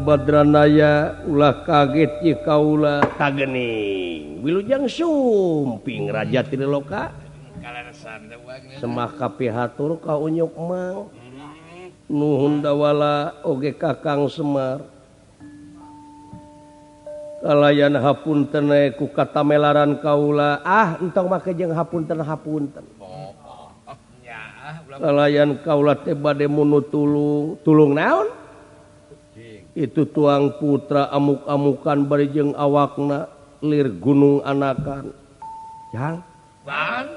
Badranaya ulah kaget ye kaula kagening wilujeng sumping raja Triloka semah kapihatur ka unyuk mang nuhun dawala oge Kakang Semar kalayan hapunten ku katamelaran kaula entong make jeung hapunten kalayan kaula teh bade munu tulung naon itu tuang putra amuk-amukan barijeng awakna lir gunung anakan jang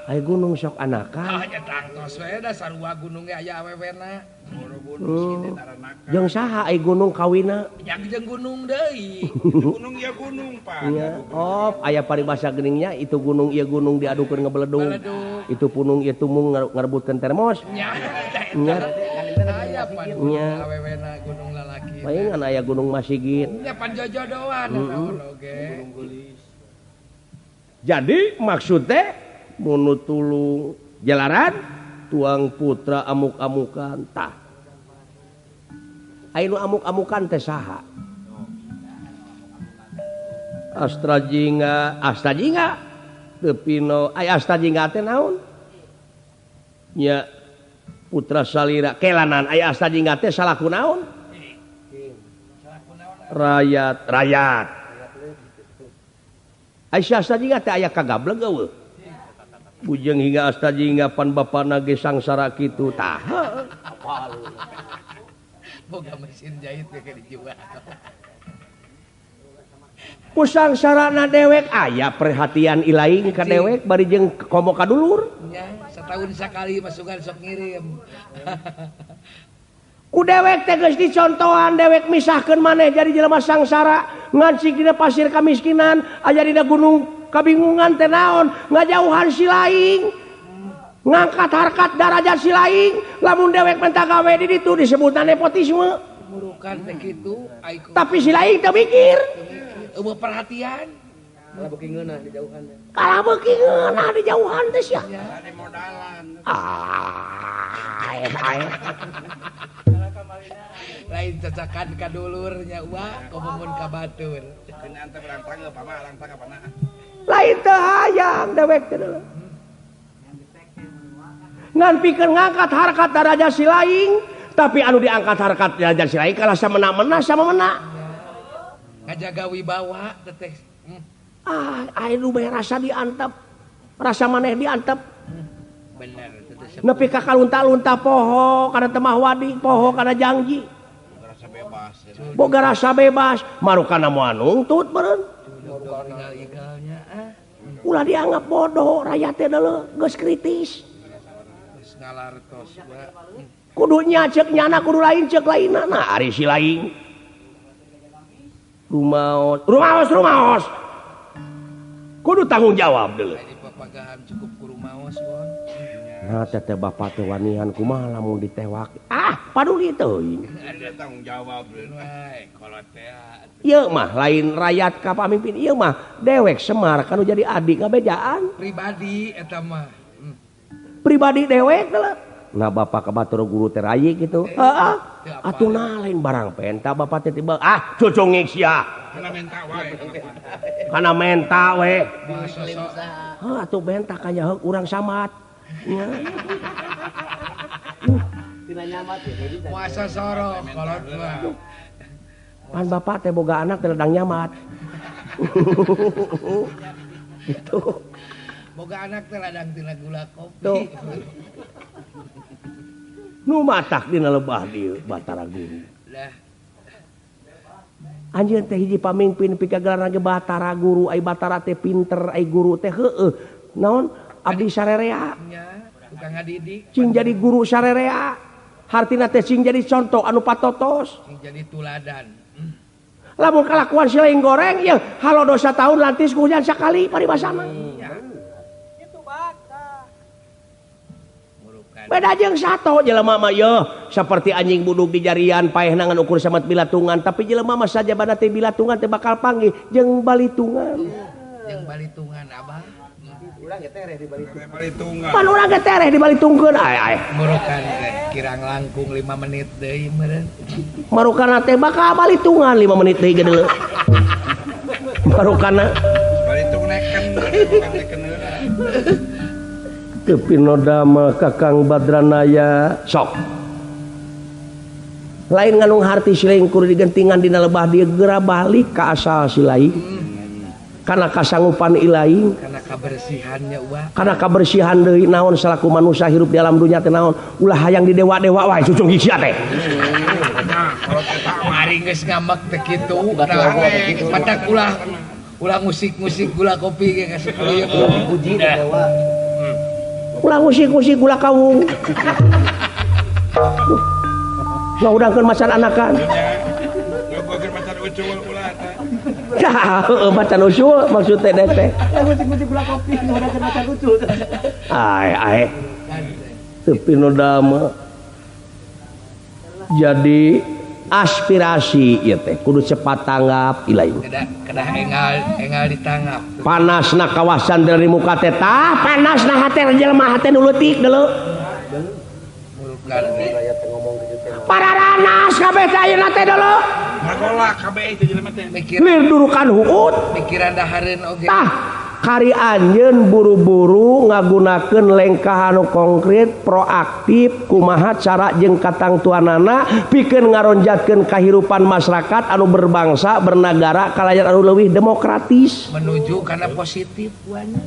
aya gunung sok anakan tangtos we da sarua gunung ge aya awewena jeung saha aya gunung kawina jeung gunung deui gunung ya gunung Pak aya paribasa geningnya itu gunung ieu gunung diadukeun ngebeledung itu punung ieu tumung ngarebutkeun termos nya aya awewena gunung palingan aya gunung Masigit nya panjojodoan oge jadi maksud teh munu tulung jalaran tuang putra amuk-amukan tah aya nu amuk-amukan teh saha Astajingga teu pino aya Astajingga teh naon nya putra salira kelanan aya Astajingga teh salaku naon rakyat Aisyah Astajingga teh aya kagableg eueuh bujeng hingga Astajingga pan bapana ge sangsara kitu tah boga mesin jahit ge dijual ku sangsarana dewek aya perhatian ilaing ka dewek bari jeung komo ka dulur nya setahun sakali masukan sok ngirim ku dewek teh geus dicontohan dewek misahkeun maneh jadi jelema sangsara ngancik dina pasir kamiskinan aya dina gunung kabingungan teh naon ngajauhan si laing ngangkat harkat darajat si laing lamun dewek menta gawe di ditu disebutna nepotisme murukan teh kitu tapi si laing teh mikir eueuh perhatian malah beuki ngeunah di jauhan di jauhan teh sia ade modalan lain cacakan ka dulurnya komomun ka batur keunaan teh urang tangeup pama urang tangeup apana lain teh hayang dewek teh ngan pikeun ngangkat harkat darajat si laing tapi anu diangkat harkat darajat si laing kalah samena-mena ngajaga wibawa teteh aya nu bae rasa diantep rasa maneh diantep bener nepi ka kalunta-lunta poho kana temah wadi poho kana janji boga rasa bebas marukana moal nuntut beureun ulah dianggap bodoh rakyat teh geus kritis geus ngalartos kudu nya ceuk nyana kudu lain ceuk lainna nah ari si laing rumaos kudu tanggung jawab deuleu di papagahan cukup ku rumaos teteh bapak teh wanihan kumaha lamun ditewak. Paduli teuing. Ada tanggung jawab wae kolot teh. Ieu mah lain rakyat ka pamimpin, ieu mah dewek Semar kanu jadi adik ngabejaan. Pribadi eta mah. Pribadi dewek lah. Nah bapak kabatur guru teh rayi gitu. Heeh. Atuna lain barang penta bapak teh tiba cucungik sia. Kana menta we. Atuh benta kanya urang samat. Nya. Tina nyamat ya. Puasa sorok kolot mah. Pan bapak teh boga anak teh ledang nyamat. Gitu. Boga anak teh ladang tina gula kopi. Tuh. Nu matak dina lebah di Batara Guru. Lah. Anjeun teh hiji pamimpin pikagelarna ge Batara Guru, ai Batara teh pinter, ai guru teh heueuh. Naon abdi sarerea. Nya, tukang ngadidik. Cing jadi guru sarerea. Hartina teh cing jadi contoh anu patotos. Sing jadi tuladan. Lamun kalakuan si lain goreng ya halo dosa tahun lantis ku hujan sakali paribasana. Beda jeung sato jelema mah yeuh saperti anjing budug di jarian paehna ngan ukur samat bilatungan tapi jelema mah saja bana teh bilatungan teh bakal panggih jeung balitungan. Jeung balitungan abah. Ulang ge tereh di balitungan. Pan urang ge tereh di balitungkeun aya. Murukan teh kirang langkung 5 menit deui meureun. Marukana teh bakal balitungan 5 menit deui ge deuleu. Marukana Balitung neken heula. Kepinodama Kakang Badranaya sok lain nganung harti silaing kudu digentingan dina lebah dia gera balik ka asal silaing kana kasanggupan ilaing Kana kabersihannya kana kabersihan deui naon salaku manusia hirup di alam dunya teh naon ulah hayang di dewa-dewa wae cucung hisia teh kalau kita mari geus ngambek teh kitu patak ulah musik-musik gula kopi ge kasepeuyeun puji dewa. ulah musik-musik gula kawung ngaudangkeun macan anakan ngagogeun macan ucul ulah teh macan ucul maksud teh teh Musik-musik gula kopi ngaudangkeun macan ucul. Ai tepi nodama jadi aspirasi ieu teh kudu cepat tanggap ilaing kedah engal ditangap panasna kawasan dari muka teh tah panasna hate jelema hate nu leutik deuleu mulukan pararanas kabeh teh ayeuna teh deuleu ngagolak kabeh teh jelema teh lir durukan huut pikiran dahareun oge tah kari anjeun buru-buru ngagunakeun lengkah anu konkret proaktif kumaha cara jeung katangtuanana pikeun ngaronjatkeun kahirupan masyarakat anu berbangsa bernagara kalayan anu leuwih demokratis menuju kana positif buahnya.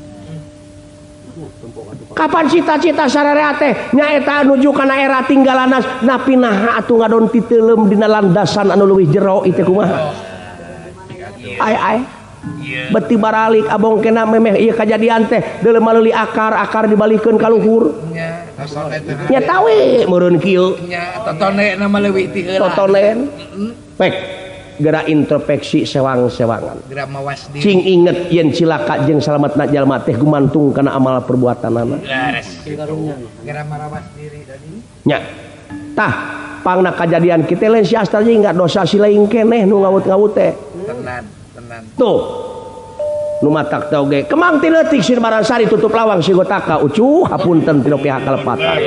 Kapan cita-cita sararea teh nyaeta nuju kana era tinggalanas napi naha atuh ngadon titeulem dina landasan anu leuwih jero ieu teh kumaha ai beti baralik abong kena memeh ieu kajadian teh deuleu maleuli akar dibalikeun ka luhur Nya tosone teh nya tawe meureun kieu nya totone nama leuwih ti heula totonen pek geura introspeksi sewang-sewangan geura mawas diri cing inget yen cilaka jeung salametna jalma teh gumantung kana amal perbuatanana laras geura marawas diri tadi nya tah pangna kajadian kitu lain si astar jeung enggak dosa si lain keneh nu ngawut-ngawut teh tenan tuh nu matak teh oge kemang ti leutik si Baransari tutup lawang si Gotaka ucuh hapunten tina pihak kalepatan